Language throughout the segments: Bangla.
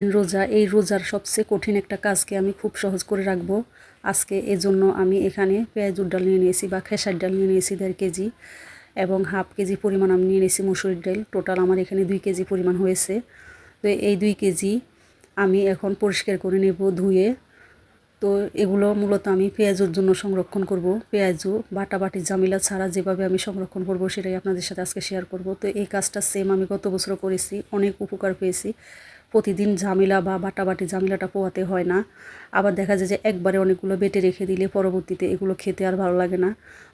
রোজা, এই রোজার সবচেয়ে কঠিন একটা কাজকে আমি খুব সহজ করে রাখবো আজকে। এজন্য আমি এখানে পেঁয়াজুর ডাল নিয়ে নিয়েছি বা খেসার ডাল নিয়ে নিয়েছি 1.5 কেজি, এবং হাফ কেজি পরিমাণ আমি নিয়ে নিয়েছি মসুরির ডাল। টোটাল আমার এখানে 2 কেজি পরিমাণ হয়েছে। তো এই 2 কেজি আমি এখন পরিষ্কার করে নেব ধুয়ে। তো এগুলো মূলত আমি পেঁয়াজুর জন্য সংরক্ষণ করব। পেঁয়াজু বাটাবাটি ঝামেলা ছাড়া যেভাবে আমি সংরক্ষণ করব সেটাই আপনাদের সাথে আজকে শেয়ার করব। তো এই কাজটা সেম আমি গত বছর করেছি, অনেক উপকার পেয়েছি। প্রতিদিন ঝামেলা বা বাটাবাটি ঝামেলাটা পোহাতে হয় না। আবার দেখা যায় যে একবারে অনেকগুলো বেটে রেখে দিলে পরবর্তীতে এগুলো খেতে আর ভালো লাগে না,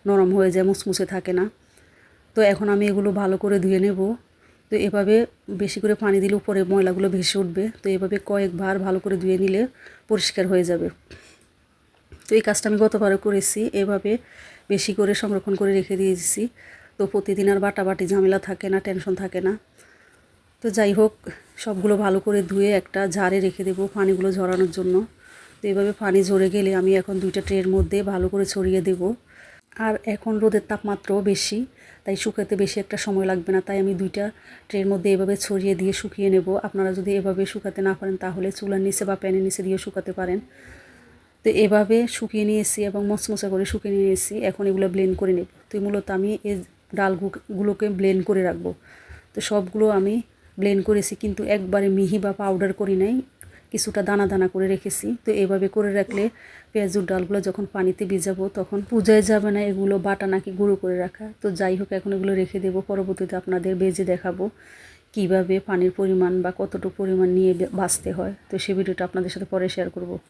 নরম হয়ে যায়, মুচমুচে থাকে না। তো এখন আমি এগুলো ভালো করে ধুয়ে নেব। তো এভাবে বেশি করে পানি দিলে উপরে ময়লাগুলো ভেসে উঠবে। তো এভাবে কয়েকবার ভালো করে ধুয়ে নিলে পরিষ্কার হয়ে যাবে। তো এই কাজটা আমি গতবারও করেছি, এভাবে বেশি করে সংরক্ষণ করে রেখে দিয়েছি। তো প্রতিদিন আর বাটাবাটি ঝামেলা থাকে না, টেনশন থাকে না। তো যাই হোক, সবগুলো ভালো করে ধুয়ে একটা জারে রেখে দেবো পানিগুলো ঝরানোর জন্য। তো এভাবে পানি ঝরে গেলে আমি এখন 2টা ট্রের মধ্যে ভালো করে ছড়িয়ে দেব। আর এখন রোদের তাপমাত্রাও বেশি, তাই শুকাতে বেশি একটা সময় লাগবে না। তাই আমি 2টা ট্রের মধ্যে এভাবে ছড়িয়ে দিয়ে শুকিয়ে নেব। আপনারা যদি এভাবে শুকাতে না পারেন তাহলে চুলার নিচে বা প্যানের নিচে দিয়ে শুকাতে পারেন। তো এভাবে শুকিয়ে নিয়েছি এবং মচমচা করে শুকিয়ে নিয়েছি। এখন এগুলো ব্লেন্ড করে নেব। তো মূলত আমি এই ডালগুলোকে ব্লেন্ড করে রাখবো। তো সবগুলো আমি ব্লেন্ড করেছি, কিন্তু একবারে মিহি বা পাউডার করি নাই, কিছুটা দানা দানা করে রেখেছি। তো এভাবে করে রাখলে পেঁয়াজুর ডালগুলো যখন পানিতে ভিজাবো তখন বুঝাই যাবে না এগুলো বাটা নাকি গুঁড়ো করে রাখা। তো যাই হোক, এখন এগুলো রেখে দেবো। পরবর্তীতে আপনাদের ভেজে দেখাবো কিভাবে পানির পরিমাণ বা কতটুকু পরিমাণ নিয়ে ভাজতে হয়। তো সেই ভিডিওটা আপনাদের সাথে পরে শেয়ার করব।